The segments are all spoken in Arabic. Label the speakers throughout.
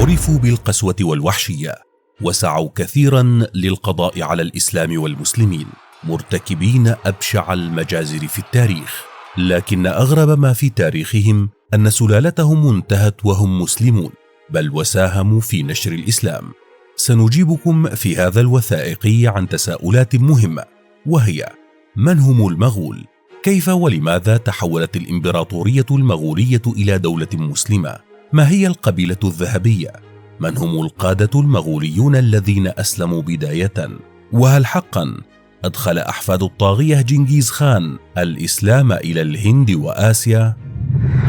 Speaker 1: عرفوا بالقسوة والوحشية، وسعوا كثيرا للقضاء على الإسلام والمسلمين، مرتكبين أبشع المجازر في التاريخ. لكن أغرب ما في تاريخهم أن سلالتهم انتهت وهم مسلمون، بل وساهموا في نشر الإسلام. سنجيبكم في هذا الوثائقي عن تساؤلات مهمة، وهي: من هم المغول؟ كيف ولماذا تحولت الإمبراطورية المغولية إلى دولة مسلمة؟ ما هي القبيلة الذهبية؟ من هم القادة المغوليون الذين أسلموا بداية؟ وهل حقا أدخل أحفاد الطاغية جنكيز خان الإسلام إلى الهند وآسيا؟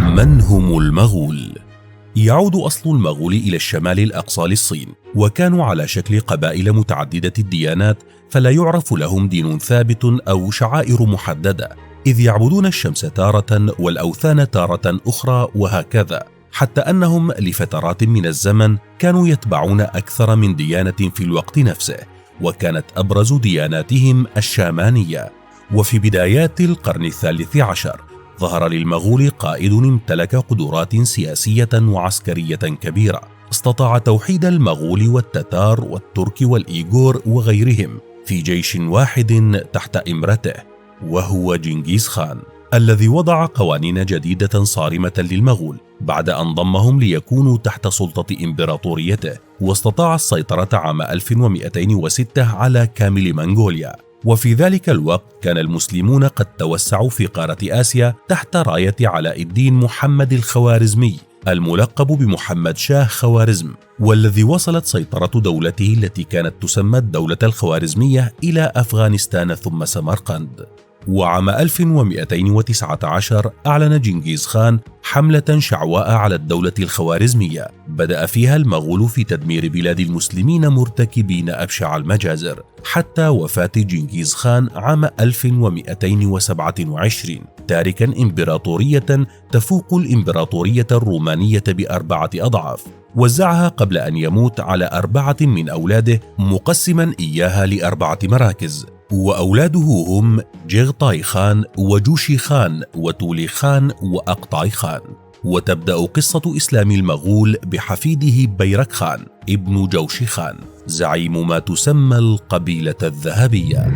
Speaker 1: من هم المغول؟ يعود أصل المغول إلى الشمال الأقصى للصين، وكانوا على شكل قبائل متعددة الديانات، فلا يعرف لهم دين ثابت أو شعائر محددة، إذ يعبدون الشمس تارة والأوثان تارة أخرى، وهكذا، حتى أنهم لفترات من الزمن كانوا يتبعون أكثر من ديانة في الوقت نفسه، وكانت أبرز دياناتهم الشامانية. وفي بدايات القرن الثالث عشر ظهر للمغول قائد امتلك قدرات سياسية وعسكرية كبيرة، استطاع توحيد المغول والتتار والترك والإيغور وغيرهم في جيش واحد تحت إمرته، وهو جنكيز خان، الذي وضع قوانين جديدة صارمة للمغول بعد أن ضمهم ليكونوا تحت سلطة إمبراطوريته، واستطاع السيطرة عام 1206 على كامل منغوليا. وفي ذلك الوقت كان المسلمون قد توسعوا في قارة آسيا تحت راية علاء الدين محمد الخوارزمي، الملقب بمحمد شاه خوارزم، والذي وصلت سيطرة دولته التي كانت تسمى الدولة الخوارزمية إلى أفغانستان ثم سمرقند. وعام 1219 أعلن جنكيز خان حملة شعواء على الدولة الخوارزمية، بدأ فيها المغول في تدمير بلاد المسلمين مرتكبين أبشع المجازر، حتى وفاة جنكيز خان عام 1227، تاركا إمبراطورية تفوق الإمبراطورية الرومانية ب4 أضعاف، وزعها قبل أن يموت على 4 من أولاده، مقسما إياها ل4 مراكز، وأولاده هم جغطاي خان وجوشي خان وتولي خان وأقطاي خان. وتبدأ قصة إسلام المغول بحفيده بيرك خان ابن جوشي خان، زعيم ما تسمى القبيلة الذهبية.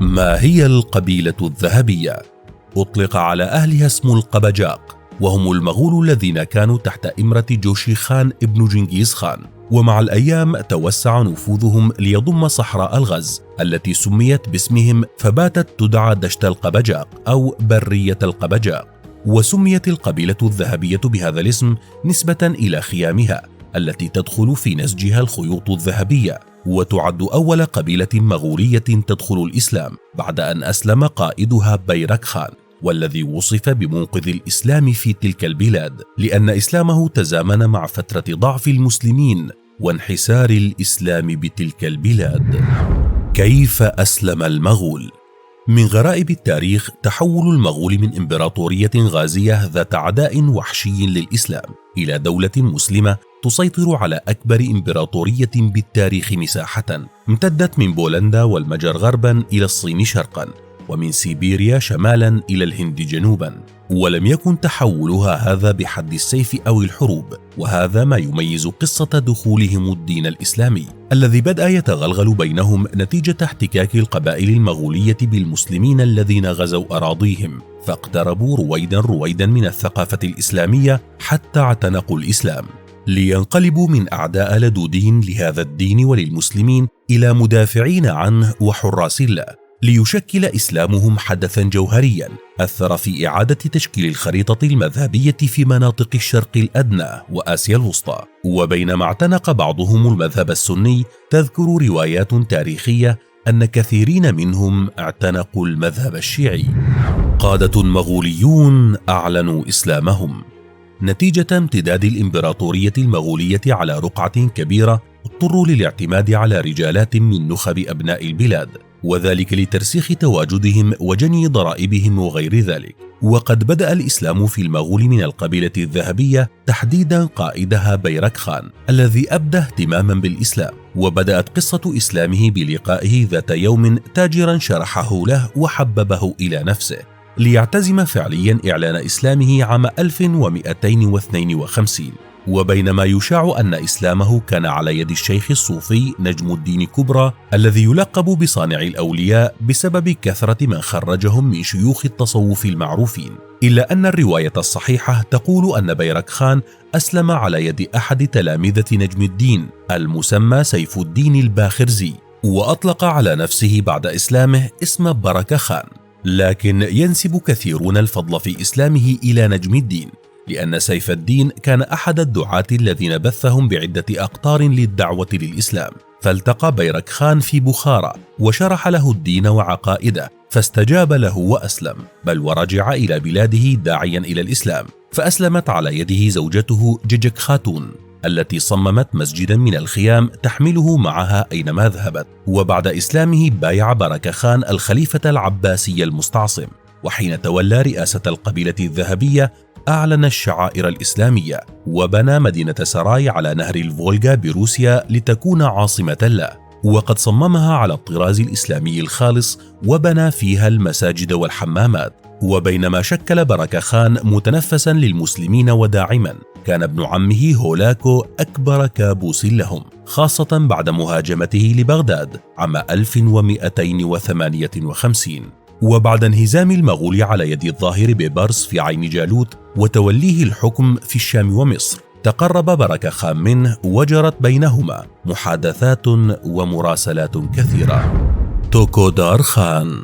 Speaker 1: ما هي القبيلة الذهبية؟ أطلق على أهلها اسم القبجاق، وهم المغول الذين كانوا تحت إمرة جوشي خان ابن جنكيز خان، ومع الأيام توسع نفوذهم ليضم صحراء الغز التي سميت باسمهم، فباتت تدعى دشت القبجاق أو برية القبجاق. وسميت القبيلة الذهبية بهذا الاسم نسبة إلى خيامها التي تدخل في نسجها الخيوط الذهبية، وتعد أول قبيلة مغولية تدخل الإسلام بعد أن أسلم قائدها بيرك خان، والذي وصف بمنقذ الإسلام في تلك البلاد، لأن إسلامه تزامن مع فترة ضعف المسلمين وانحسار الإسلام بتلك البلاد. كيف أسلم المغول؟ من غرائب التاريخ تحول المغول من إمبراطورية غازية ذات عداء وحشي للإسلام إلى دولة مسلمة تسيطر على أكبر إمبراطورية بالتاريخ مساحة، امتدت من بولندا والمجر غربا إلى الصين شرقا، ومن سيبيريا شمالا إلى الهند جنوبا. ولم يكن تحولها هذا بحد السيف أو الحروب، وهذا ما يميز قصة دخولهم الدين الإسلامي الذي بدأ يتغلغل بينهم نتيجة احتكاك القبائل المغولية بالمسلمين الذين غزوا أراضيهم، فاقتربوا رويدا من الثقافة الإسلامية حتى اعتنقوا الإسلام، لينقلبوا من أعداء لدودين لهذا الدين وللمسلمين إلى مدافعين عنه وحراس له، ليشكل إسلامهم حدثا جوهريا أثر في إعادة تشكيل الخريطة المذهبية في مناطق الشرق الأدنى وآسيا الوسطى. وبينما اعتنق بعضهم المذهب السني، تذكر روايات تاريخية أن كثيرين منهم اعتنقوا المذهب الشيعي. قادة مغوليون أعلنوا إسلامهم. نتيجة امتداد الإمبراطورية المغولية على رقعة كبيرة، اضطروا للاعتماد على رجالات من نخب أبناء البلاد، وذلك لترسيخ تواجدهم وجني ضرائبهم وغير ذلك. وقد بدأ الإسلام في المغول من القبيلة الذهبية، تحديدا قائدها بيرك خان الذي أبدى اهتماما بالإسلام، وبدأت قصة إسلامه بلقائه ذات يوم تاجرا شرحه له وحببه إلى نفسه، ليعتزم فعليا إعلان إسلامه عام 1252، وبينما يشاع أن إسلامه كان على يد الشيخ الصوفي نجم الدين كبرى الذي يلقب بصانع الأولياء بسبب كثرة من خرجهم من شيوخ التصوف المعروفين، إلا أن الرواية الصحيحة تقول أن بيرك خان أسلم على يد أحد تلامذة نجم الدين المسمى سيف الدين الباخرزي، وأطلق على نفسه بعد إسلامه اسم بركة خان. لكن ينسب كثيرون الفضل في إسلامه إلى نجم الدين، لأن سيف الدين كان أحد الدعاة الذين بثهم بعدة أقطار للدعوة للإسلام، فالتقى بيرك خان في بخارى وشرح له الدين وعقائده فاستجاب له وأسلم، بل ورجع إلى بلاده داعيا إلى الإسلام، فأسلمت على يده زوجته ججك خاتون التي صممت مسجدا من الخيام تحمله معها أينما ذهبت. وبعد إسلامه بايع بركة خان الخليفة العباسي المستعصم، وحين تولى رئاسة القبيلة الذهبية أعلن الشعائر الإسلامية وبنى مدينة سراي على نهر الفولغا بروسيا لتكون عاصمة له، وقد صممها على الطراز الإسلامي الخالص وبنى فيها المساجد والحمامات. وبينما شكل بركة خان متنفسا للمسلمين وداعما، كان ابن عمه هولاكو أكبر كابوس لهم، خاصة بعد مهاجمته لبغداد عام 1258 وبعد انهزام المغول على يد الظاهر ببرس في عين جالوت وتوليه الحكم في الشام ومصر. تقرب بركة خان منه وجرت بينهما محادثات ومراسلات كثيرة. توكودار خان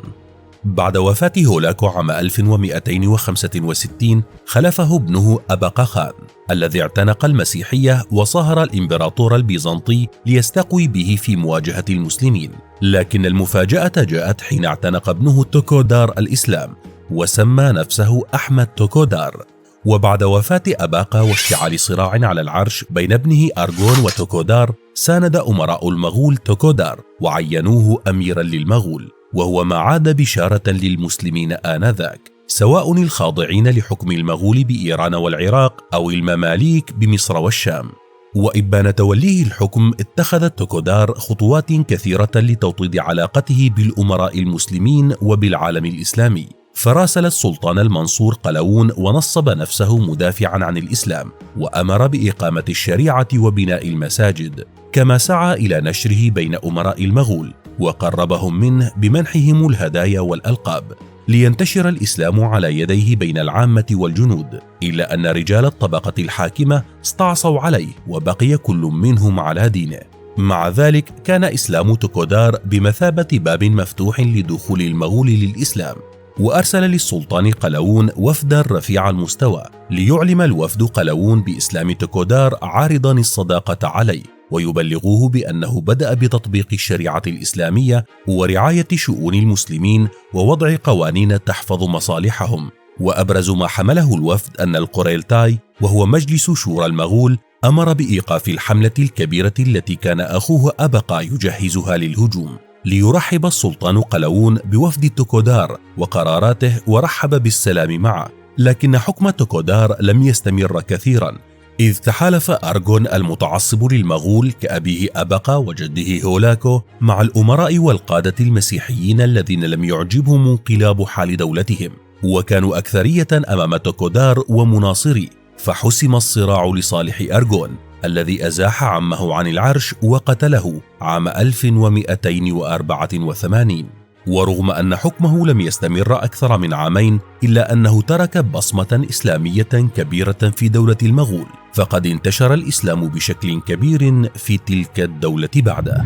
Speaker 1: بعد وفاة هولاكو عام 1265 خلفه ابنه أبقى خان الذي اعتنق المسيحية وصهر الإمبراطور البيزنطي ليستقوي به في مواجهة المسلمين، لكن المفاجأة جاءت حين اعتنق ابنه توكودار الإسلام وسمى نفسه أحمد توكودار. وبعد وفاة أباقة واشتعال صراع على العرش بين ابنه أرغون وتوكودار، ساند أمراء المغول توكودار وعينوه أميرا للمغول، وهو ما عاد بشارة للمسلمين آنذاك، سواء الخاضعين لحكم المغول بإيران والعراق أو المماليك بمصر والشام. وإبان توليه الحكم اتخذ توكودار خطوات كثيرة لتوطيد علاقته بالأمراء المسلمين وبالعالم الإسلامي، فراسل السلطان المنصور قلاوون ونصب نفسه مدافعا عن الإسلام، وأمر بإقامة الشريعة وبناء المساجد، كما سعى إلى نشره بين أمراء المغول وقربهم منه بمنحهم الهدايا والألقاب لينتشر الإسلام على يديه بين العامة والجنود، إلا أن رجال الطبقة الحاكمة استعصوا عليه وبقي كل منهم على دينه. مع ذلك كان إسلام توكودار بمثابة باب مفتوح لدخول المغول للإسلام، وأرسل للسلطان قلاوون وفدا رفيع المستوى ليعلم الوفد قلاوون بإسلام توكودار عارضا الصداقة عليه ويبلغوه بأنه بدأ بتطبيق الشريعة الإسلامية ورعاية شؤون المسلمين ووضع قوانين تحفظ مصالحهم. وأبرز ما حمله الوفد أن القريلتاي وهو مجلس شورى المغول أمر بإيقاف الحملة الكبيرة التي كان أخوه أبقى يجهزها للهجوم، ليرحب السلطان قلاوون بوفد توكودار وقراراته ورحب بالسلام معه. لكن حكم توكودار لم يستمر كثيرا، إذ تحالف أرغون المتعصب للمغول كأبيه أبقى وجده هولاكو مع الأمراء والقادة المسيحيين الذين لم يعجبهم انقلاب حال دولتهم، وكانوا أكثرية أمام توكودار ومناصري، فحسم الصراع لصالح أرغون الذي أزاح عمه عن العرش وقتله عام 1284. ورغم أن حكمه لم يستمر أكثر من عامين، إلا أنه ترك بصمة إسلامية كبيرة في دولة المغول، فقد انتشر الإسلام بشكل كبير في تلك الدولة بعده.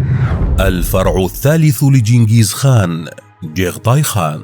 Speaker 1: الفرع الثالث لجنغيز خان، جيغتاي خان.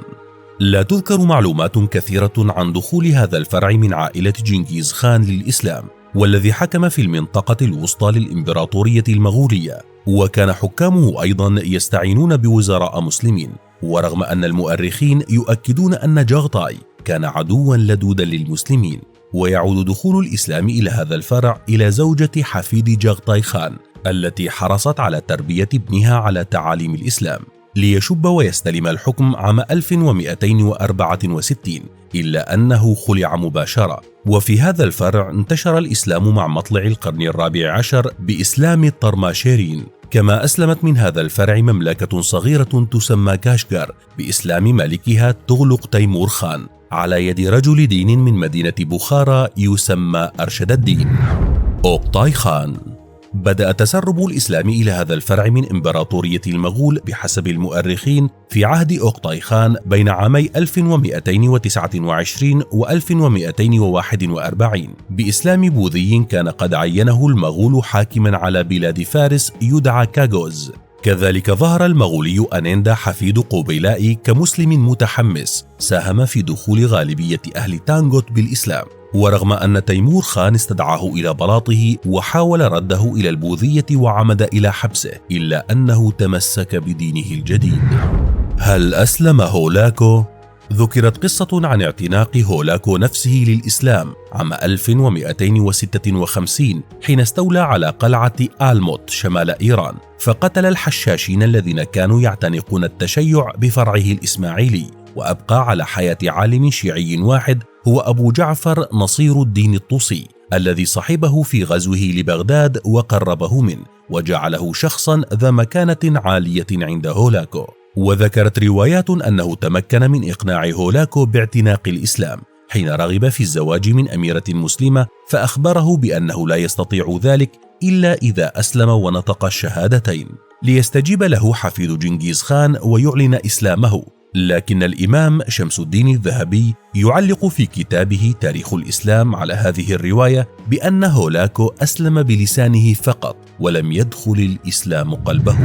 Speaker 1: لا تذكر معلومات كثيرة عن دخول هذا الفرع من عائلة جنغيز خان للإسلام، والذي حكم في المنطقة الوسطى للإمبراطورية المغولية، وكان حكامه أيضا يستعينون بوزراء مسلمين. ورغم أن المؤرخين يؤكدون أن جغتاي كان عدوا لدودا للمسلمين، ويعود دخول الإسلام إلى هذا الفرع إلى زوجة حفيد جغتاي خان التي حرصت على تربية ابنها على تعاليم الإسلام، ليشب ويستلم الحكم عام 1264، إلا أنه خلع مباشرة. وفي هذا الفرع انتشر الإسلام مع مطلع القرن الرابع عشر بإسلام الطرماشيرين، كما أسلمت من هذا الفرع مملكة صغيرة تسمى كاشغار بإسلام ملكها تغلق تيمور خان على يد رجل دين من مدينة بخارى يسمى أرشد الدين. أوقتاي خان. بدأ تسرب الإسلام إلى هذا الفرع من إمبراطورية المغول بحسب المؤرخين في عهد أوقتاي خان بين عامي 1229 و 1241 بإسلام بوذي كان قد عينه المغول حاكما على بلاد فارس يدعى كاغوز. كذلك ظهر المغولي أنيندا حفيد قوبيلاء كمسلم متحمس ساهم في دخول غالبية أهل تانغوت بالإسلام، ورغم أن تيمور خان استدعاه إلى بلاطه وحاول رده إلى البوذية وعمد إلى حبسه، إلا أنه تمسك بدينه الجديد. هل أسلم هولاكو؟ ذكرت قصة عن اعتناق هولاكو نفسه للإسلام عام 1256 حين استولى على قلعة آلموت شمال إيران، فقتل الحشاشين الذين كانوا يعتنقون التشيع بفرعه الإسماعيلي، وأبقى على حياة عالم شيعي واحد هو أبو جعفر نصير الدين الطوسي، الذي صحبه في غزوه لبغداد وقربه منه وجعله شخصا ذا مكانة عالية عند هولاكو. وذكرت روايات أنه تمكن من إقناع هولاكو باعتناق الإسلام حين رغب في الزواج من أميرة مسلمة، فأخبره بأنه لا يستطيع ذلك إلا إذا أسلم ونطق الشهادتين، ليستجيب له حفيد جنكيز خان ويعلن إسلامه. لكن الإمام شمس الدين الذهبي يعلق في كتابه تاريخ الإسلام على هذه الرواية بأن هولاكو أسلم بلسانه فقط ولم يدخل الإسلام قلبه.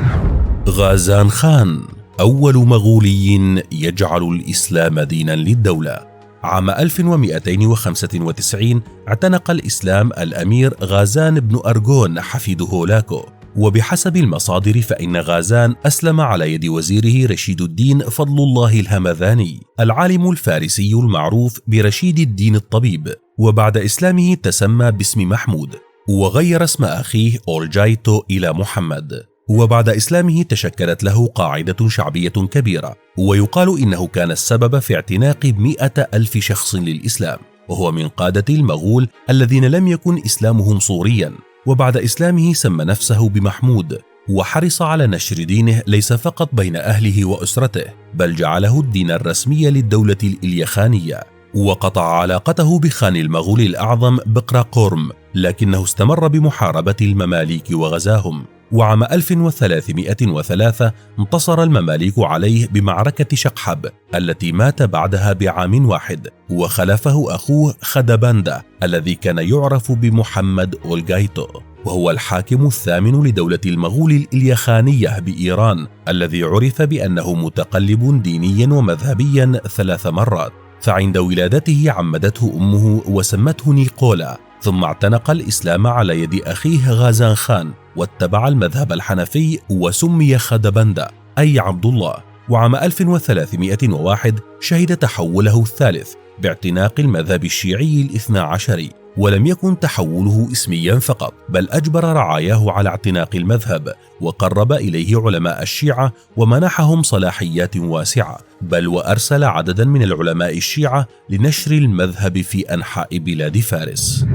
Speaker 1: غازان خان أول مغولي يجعل الإسلام دينا للدولة. عام 1295 اعتنق الإسلام الأمير غازان بن أرغون حفيد هولاكو، وبحسب المصادر فإن غازان أسلم على يد وزيره رشيد الدين فضل الله الهمذاني العالم الفارسي المعروف برشيد الدين الطبيب، وبعد إسلامه تسمى باسم محمود، وغير اسم أخيه أولجايتو إلى محمد. وبعد إسلامه تشكلت له قاعدة شعبية كبيرة، ويقال إنه كان السبب في اعتناق 100,000 شخص للإسلام، وهو من قادة المغول الذين لم يكن إسلامهم صوريا. وبعد إسلامه سمى نفسه بمحمود، وحرص على نشر دينه ليس فقط بين أهله وأسرته، بل جعله الدين الرسمي للدولة الإليخانية. وقطع علاقته بخان المغول الأعظم بقراقورم، لكنه استمر بمحاربة المماليك وغزاهم. وعام 1303 انتصر المماليك عليه بمعركة شقحب التي مات بعدها بعام واحد، وخلفه أخوه خدبندة الذي كان يعرف بمحمد أولجايتو، وهو الحاكم الثامن لدولة المغول الإليخانية بإيران، الذي عرف بأنه متقلب دينيا ومذهبيا 3 مرات. فعند ولادته عمدته أمه وسمته نيقولا، ثم اعتنق الإسلام على يد أخيه غازان خان واتبع المذهب الحنفي وسمي خدبندة أي عبد الله. وعام 1301 شهد تحوله الثالث باعتناق المذهب الشيعي الاثنى عشري، ولم يكن تحوله اسميا فقط، بل أجبر رعاياه على اعتناق المذهب، وقرب إليه علماء الشيعة ومنحهم صلاحيات واسعة، بل وأرسل عددا من العلماء الشيعة لنشر المذهب في أنحاء بلاد فارس.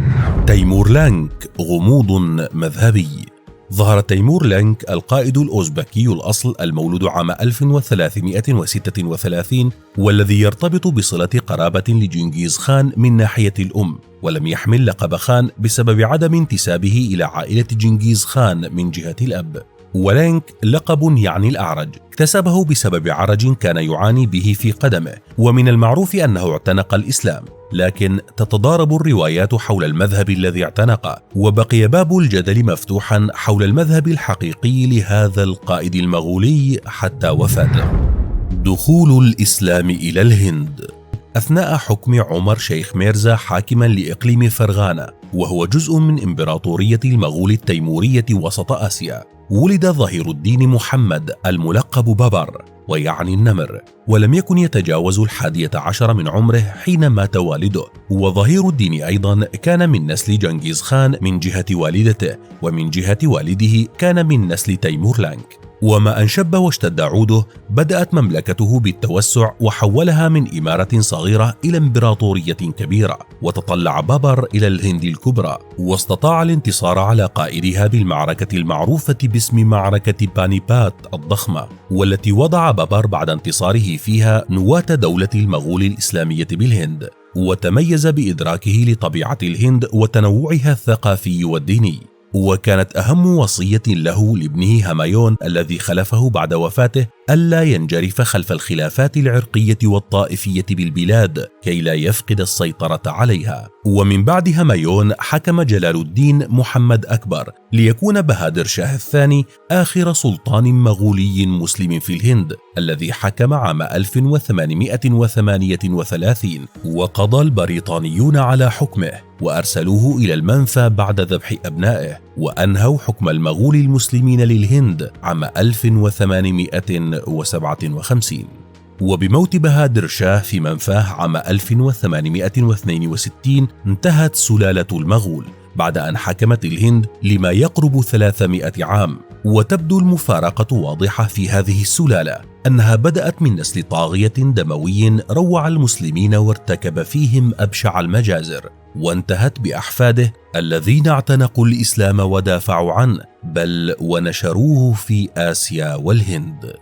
Speaker 1: تيمور لانك غموض مذهبي. ظهر تيمور لانك القائد الأوزبكي الأصل المولود عام 1336 والذي يرتبط بصلة قرابة لجنكيز خان من ناحية الأم، ولم يحمل لقب خان بسبب عدم انتسابه إلى عائلة جنكيز خان من جهة الأب. ولانك لقب يعني الأعرج، اكتسبه بسبب عرج كان يعاني به في قدمه، ومن المعروف أنه اعتنق الإسلام، لكن تتضارب الروايات حول المذهب الذي اعتنقه، وبقي باب الجدل مفتوحا حول المذهب الحقيقي لهذا القائد المغولي حتى وفاته. دخول الإسلام إلى الهند. أثناء حكم عمر شيخ ميرزا حاكما لإقليم فرغانة، وهو جزء من إمبراطورية المغول التيمورية وسط آسيا، ولد ظهير الدين محمد الملقب بابر ويعني النمر، ولم يكن يتجاوز 11 من عمره حين مات والده. وظهير الدين أيضا كان من نسل جنكيز خان من جهة والدته، ومن جهة والده كان من نسل تيمور لانك. وما أن شب واشتد عوده بدأت مملكته بالتوسع، وحولها من إمارة صغيرة إلى إمبراطورية كبيرة، وتطلع بابر إلى الهند الكبرى، واستطاع الانتصار على قائدها بالمعركة المعروفة باسم معركة بانيبات الضخمة، والتي وضع بابر بعد انتصاره فيها نواة دولة المغول الإسلامية بالهند. وتميز بإدراكه لطبيعة الهند وتنوعها الثقافي والديني. وكانت أهم وصية له لابنه همايون الذي خلفه بعد وفاته ألا ينجرف خلف الخلافات العرقية والطائفية بالبلاد كي لا يفقد السيطرة عليها. ومن بعد همايون حكم جلال الدين محمد أكبر ليكون بهادر شاه الثاني آخر سلطان مغولي مسلم في الهند، الذي حكم عام 1838 وقضى البريطانيون على حكمه وأرسلوه إلى المنفى بعد ذبح أبنائه، وأنهوا حكم المغول المسلمين للهند عام 1857. وبموت بهادر شاه في منفاه عام 1862 انتهت سلالة المغول بعد أن حكمت الهند لما يقرب 300 عام. وتبدو المفارقة واضحة في هذه السلالة، أنها بدأت من نسل طاغية دموي روع المسلمين وارتكب فيهم أبشع المجازر، وانتهت بأحفاده الذين اعتنقوا الإسلام ودافعوا عنه، بل ونشروه في آسيا والهند.